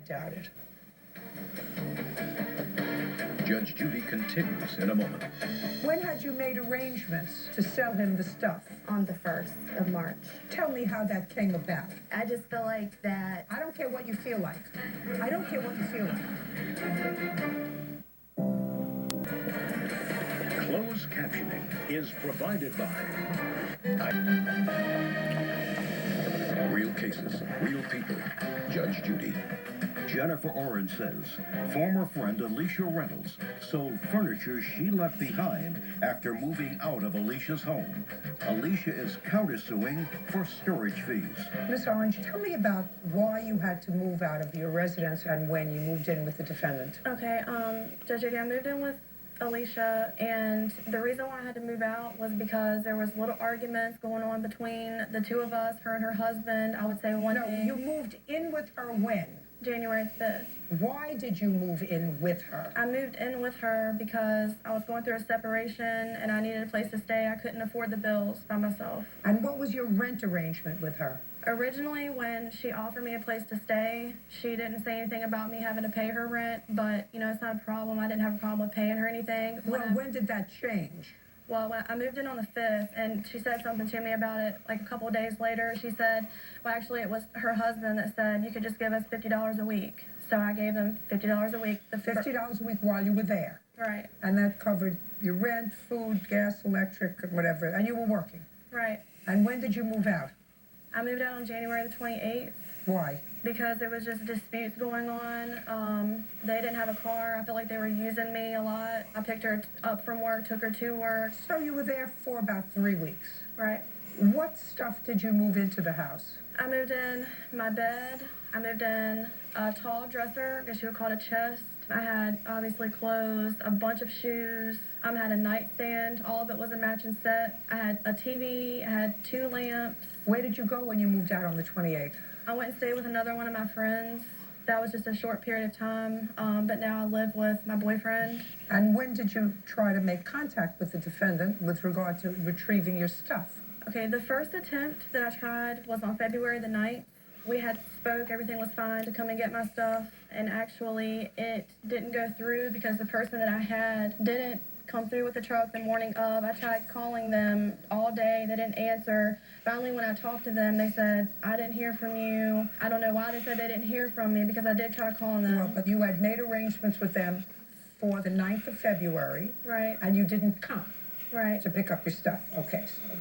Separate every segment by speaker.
Speaker 1: Doubt it.
Speaker 2: Judge Judy continues in a moment.
Speaker 1: When had you made arrangements to sell him the stuff?
Speaker 3: On the 1st of March.
Speaker 1: Tell me how that came about.
Speaker 3: I just feel like that.
Speaker 1: I don't care what you feel like. I don't care what you feel like.
Speaker 2: Closed captioning is provided by Real Cases, Real People. Judge Judy. Jennifer Orange says former friend Alicia Reynolds sold furniture she left behind after moving out of Alicia's home. Alicia is countersuing for storage fees.
Speaker 1: Miss Orange, tell me about why you had to move out of your residence and when you moved in with the defendant.
Speaker 4: Okay, Judge Judy, I moved in with Alicia, and the reason why I had to move out was because there was little arguments going on between the two of us, her and her husband. I would say one
Speaker 1: No,
Speaker 4: thing.
Speaker 1: you moved in with her when?
Speaker 4: January 5th.
Speaker 1: Why did you move in with her?
Speaker 4: I moved in with her because I was going through a separation and I needed a place to stay. I couldn't afford the bills by myself.
Speaker 1: And what was your rent arrangement with her?
Speaker 4: Originally, when she offered me a place to stay, she didn't say anything about me having to pay her rent, but, you know, it's not a problem. I didn't have a problem with paying her anything.
Speaker 1: Well, when did that change?
Speaker 4: Well, when I moved in on the 5th, and she said something to me about it like a couple of days later. She said, well, actually, it was her husband that said, you could just give us $50 a week. So I gave them $50 a week.
Speaker 1: $50 a week while you were there?
Speaker 4: Right.
Speaker 1: And that covered your rent, food, gas, electric, whatever, and you were working?
Speaker 4: Right.
Speaker 1: And when did you move out?
Speaker 4: I moved out on January the 28th.
Speaker 1: Why?
Speaker 4: Because there was just disputes going on. They didn't have a car. I felt like they were using me a lot. I picked her up from work, took her to work.
Speaker 1: So you were there for about 3 weeks?
Speaker 4: Right.
Speaker 1: What stuff did you move into the house?
Speaker 4: I moved in my bed. I moved in a tall dresser, I guess you would call it a chest. I had, obviously, clothes, a bunch of shoes. I had a nightstand. All of it was a matching set. I had a TV. I had 2 lamps.
Speaker 1: Where did you go when you moved out on the 28th?
Speaker 4: I went and stayed with another one of my friends. That was just a short period of time, but now I live with my boyfriend.
Speaker 1: And when did you try to make contact with the defendant with regard to retrieving your stuff?
Speaker 4: Okay, the first attempt that I tried was on February the 9th. We had spoke, everything was fine to come and get my stuff, and actually it didn't go through because the person that I had didn't come through with the truck the morning of. I tried calling them all day. They didn't answer. Finally, when I talked to them, they said, I didn't hear from you. I don't know why they said they didn't hear from me because I did try calling them.
Speaker 1: Well, but you had made arrangements with them for the 9th of February.
Speaker 4: Right.
Speaker 1: And you didn't come.
Speaker 4: Right.
Speaker 1: To pick up your stuff. Okay. So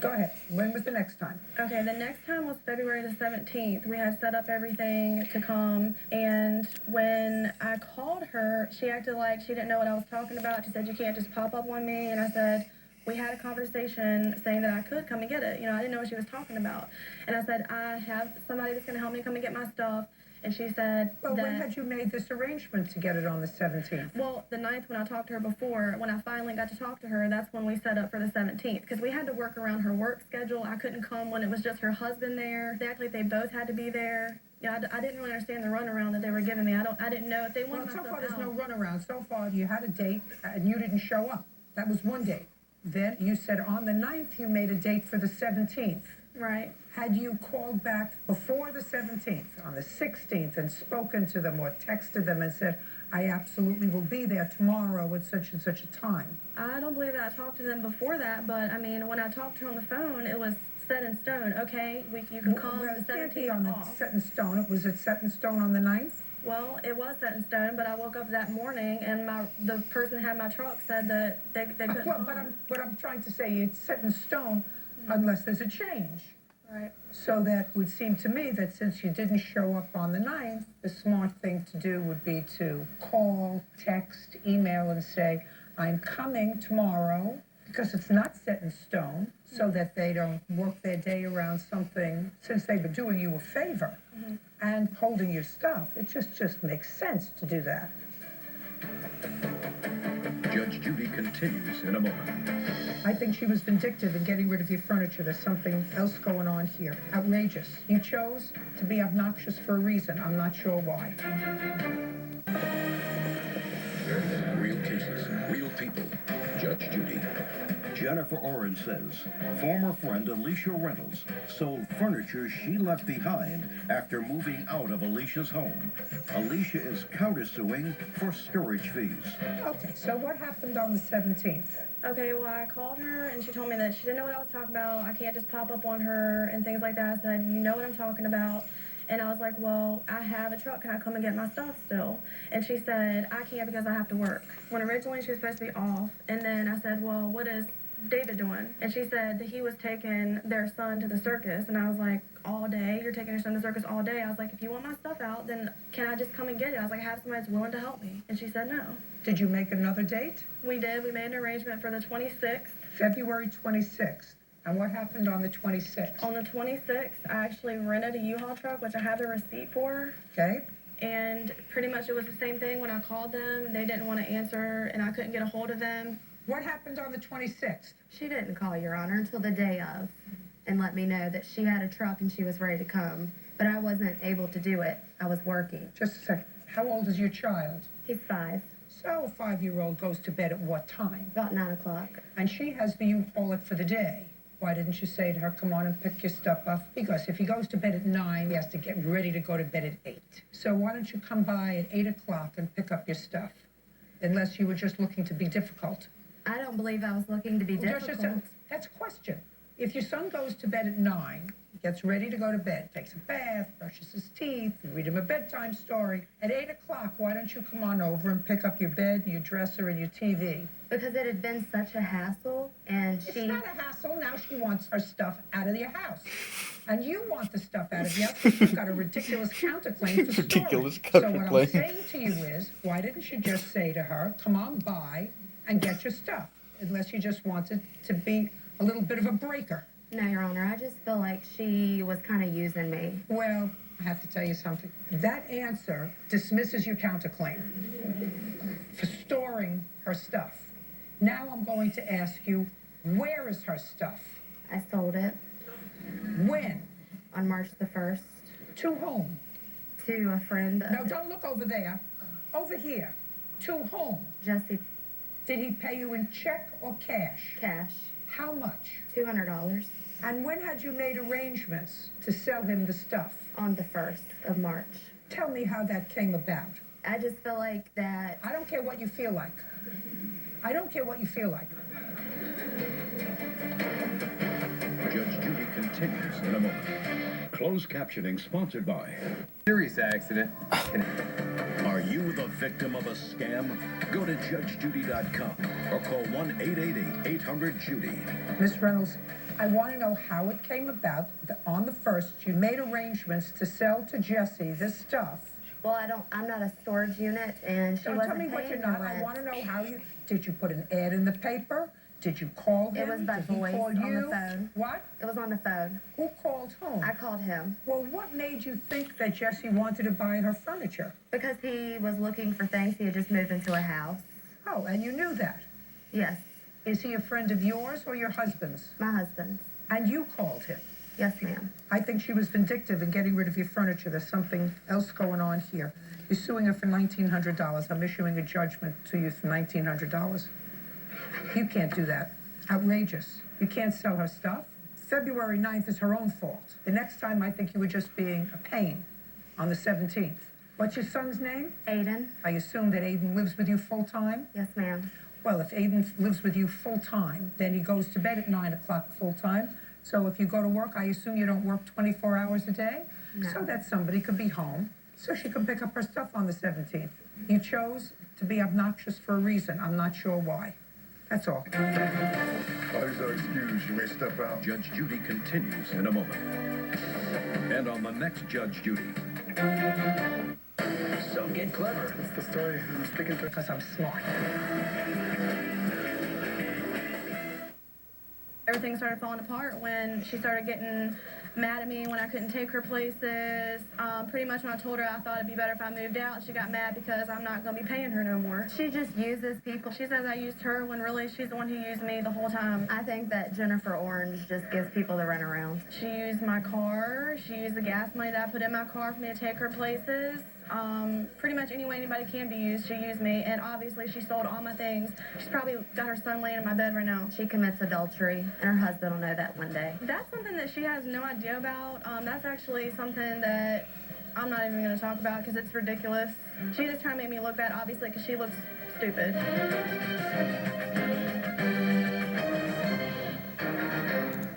Speaker 1: go ahead. When was the next time?
Speaker 4: Okay, the next time was February the 17th. We had set up everything to come, and when I called her, she acted like she didn't know what I was talking about. She said, you can't just pop up on me, and I said, we had a conversation saying that I could come and get it. You know, I didn't know what she was talking about. And I said, I have somebody that's going to help me come and get my stuff. And she said
Speaker 1: Well,
Speaker 4: that...
Speaker 1: when had you made this arrangement to get it on the 17th?
Speaker 4: Well, the 9th, when I talked to her before, when I finally got to talk to her, that's when we set up for the 17th. Because we had to work around her work schedule. I couldn't come when it was just her husband there. They acted like they both had to be there. Yeah, I didn't really understand the runaround that they were giving me. I didn't know if they wanted my stuff out.
Speaker 1: Well, so far there's no runaround. So far you had a date and you didn't show up. That was one date. Then you said on the 9th you made a date for the 17th.
Speaker 4: Right.
Speaker 1: Had you called back before the 17th, on the 16th, and spoken to them or texted them and said, I absolutely will be there tomorrow at such and such a time?
Speaker 4: I don't believe that I talked to them before that, but, I mean, when I talked to her on the phone, it was set in stone. Okay, you can come
Speaker 1: well,
Speaker 4: the
Speaker 1: it can't
Speaker 4: 17th
Speaker 1: be on
Speaker 4: off.
Speaker 1: the set in stone. Was it set in stone on the 9th?
Speaker 4: Well, it was set in stone, but I woke up that morning and the person who had my truck said that they couldn't
Speaker 1: Well,
Speaker 4: come.
Speaker 1: but I'm trying to say it's set in stone unless there's a change.
Speaker 4: Right.
Speaker 1: So that would seem to me that since you didn't show up on the 9th, the smart thing to do would be to call, text, email, and say, I'm coming tomorrow, because it's not set in stone, so that they don't work their day around something, since they were doing you a favor and holding your stuff. It just makes sense to do that.
Speaker 2: Judge Judy continues in a moment.
Speaker 1: I think she was vindictive in getting rid of your furniture. There's something else going on here. Outrageous. You chose to be obnoxious for a reason. I'm not sure why.
Speaker 2: Real cases, real people. Judge Judy. Jennifer Oren says former friend Alicia Reynolds sold furniture she left behind after moving out of Alicia's home. Alicia is countersuing for storage fees.
Speaker 1: Okay, so what happened on the 17th?
Speaker 4: Okay, well, I called her and she told me that she didn't know what I was talking about. I can't just pop up on her and things like that. I said, you know what I'm talking about. And I was like, well, I have a truck. Can I come and get my stuff still? And she said, I can't because I have to work. When originally she was supposed to be off. And then I said, well, what is David doing? And she said that he was taking their son to the circus. And I was like, all day? You're taking your son to the circus all day? I was like, if you want my stuff out, then can I just come and get it? I was like, I have somebody that's willing to help me. And she said no.
Speaker 1: Did you make another date?
Speaker 4: We did. We made an arrangement for the 26th.
Speaker 1: February 26th. And what happened on the 26th?
Speaker 4: On the 26th, I actually rented a U-Haul truck, which I have the receipt for.
Speaker 1: Okay.
Speaker 4: And pretty much it was the same thing when I called them. They didn't want to answer, and I couldn't get a hold of them.
Speaker 1: What happened on the 26th?
Speaker 3: She didn't call, Your Honor, until the day of and let me know that she had a truck and she was ready to come. But I wasn't able to do it. I was working.
Speaker 1: Just a second. How old is your child?
Speaker 3: He's 5.
Speaker 1: So a 5-year-old goes to bed at what time?
Speaker 3: About 9 o'clock.
Speaker 1: And she has the U-Haul it for the day. Why didn't you say to her, come on and pick your stuff up? Because if he goes to bed at 9, he has to get ready to go to bed at 8. So why don't you come by at 8 o'clock and pick up your stuff? Unless you were just looking to be difficult.
Speaker 3: I don't believe I was looking to be difficult.
Speaker 1: That's a question. If your son goes to bed at 9, gets ready to go to bed, takes a bath, brushes his teeth, you read him a bedtime story, at 8 o'clock, why don't you come on over and pick up your bed, your dresser, and your TV?
Speaker 3: Because it had been such a hassle, and
Speaker 1: It's not a hassle. Now she wants her stuff out of your house. And you want the stuff out of your house because you've got a ridiculous counterclaim for
Speaker 5: Ridiculous
Speaker 1: storage. So what I'm
Speaker 5: counterclaim.
Speaker 1: saying to you is, why didn't you just say to her, come on by and get your stuff? Unless you just wanted to be a little bit of a breaker.
Speaker 3: No, Your Honor, I just feel like she was kind of using me.
Speaker 1: Well, I have to tell you something. That answer dismisses your counterclaim for storing her stuff. Now I'm going to ask you, where is her stuff?
Speaker 3: I sold it
Speaker 1: When?
Speaker 3: on March the 1st
Speaker 1: To whom?
Speaker 3: to a friend.
Speaker 1: No, don't look over there. Over here. To whom?
Speaker 3: Jesse.
Speaker 1: Did he pay you in check or cash?
Speaker 3: Cash.
Speaker 1: How much?
Speaker 3: $200
Speaker 1: And when had you made arrangements to sell him the stuff?
Speaker 3: on the 1st of March.
Speaker 1: Tell me how that came about.
Speaker 3: I just feel like that.
Speaker 1: I don't care what you feel like. I don't care what you feel like.
Speaker 2: Judge Judy continues in a moment. Closed captioning sponsored by.
Speaker 6: Serious accident.
Speaker 2: Are you the victim of a scam? Go to judgejudy.com or call 1-888-800-JUDY.
Speaker 1: Miss Reynolds, I want to know how it came about that on the 1st you made arrangements to sell to Jesse this stuff.
Speaker 3: Well, I'm not a storage unit, and she
Speaker 1: Don't
Speaker 3: wasn't
Speaker 1: tell me what you're
Speaker 3: paying
Speaker 1: not.
Speaker 3: the
Speaker 1: I
Speaker 3: rent.
Speaker 1: want to know how you. Did you put an ad in the paper? Did you call him?
Speaker 3: It was by
Speaker 1: Did he
Speaker 3: voice
Speaker 1: call
Speaker 3: on the
Speaker 1: you?
Speaker 3: phone.
Speaker 1: What?
Speaker 3: It was on the phone.
Speaker 1: Who called whom?
Speaker 3: I called him
Speaker 1: Well, what made you think that Jesse wanted to buy her furniture?
Speaker 3: because he was looking for things. He had just moved into a house.
Speaker 1: Oh, and you knew that.
Speaker 3: Yes,
Speaker 1: Is he a friend of yours or your husband's?
Speaker 3: my husband's.
Speaker 1: And you called him.
Speaker 3: Yes, ma'am.
Speaker 1: I think she was vindictive in getting rid of your furniture. There's something else going on here. You're suing her for $1,900. I'm issuing a judgment to you for $1,900. You can't do that. Outrageous. You can't sell her stuff. February 9th is her own fault. The next time I think you were just being a pain on the 17th. What's your son's name?
Speaker 3: Aiden.
Speaker 1: I assume that Aiden lives with you full time?
Speaker 3: Yes, ma'am.
Speaker 1: Well, if Aiden lives with you full time, then he goes to bed at 9 o'clock full time. So if you go to work, I assume you don't work 24 hours a day?
Speaker 3: No.
Speaker 1: So that somebody could be home, so she can pick up her stuff on the 17th. You chose to be obnoxious for a reason. I'm not sure why. That's all.
Speaker 7: Parties are excused. You may step out.
Speaker 2: Judge Judy continues in a moment. And on the next Judge Judy. So get clever.
Speaker 7: What's the story? Who's speaking to?
Speaker 1: Because I'm smart.
Speaker 4: Everything started falling apart when she started getting mad at me when I couldn't take her places. Pretty much when I told her I thought it'd be better if I moved out, she got mad because I'm not going to be paying her no more.
Speaker 3: She just uses people.
Speaker 4: She says I used her when really she's the one who used me the whole time.
Speaker 3: I think that Jennifer Orange just gives people the runaround.
Speaker 4: She used my car. She used the gas money that I put in my car for me to take her places. Pretty much any way anybody can be used, she used me, and obviously she sold all my things. She's probably got her son laying in my bed right now.
Speaker 3: She commits adultery, and her husband will know that one day.
Speaker 4: That's something that she has no idea about. That's actually something that I'm not even going to talk about because it's ridiculous. She just trying to make me look bad, obviously, because she looks stupid.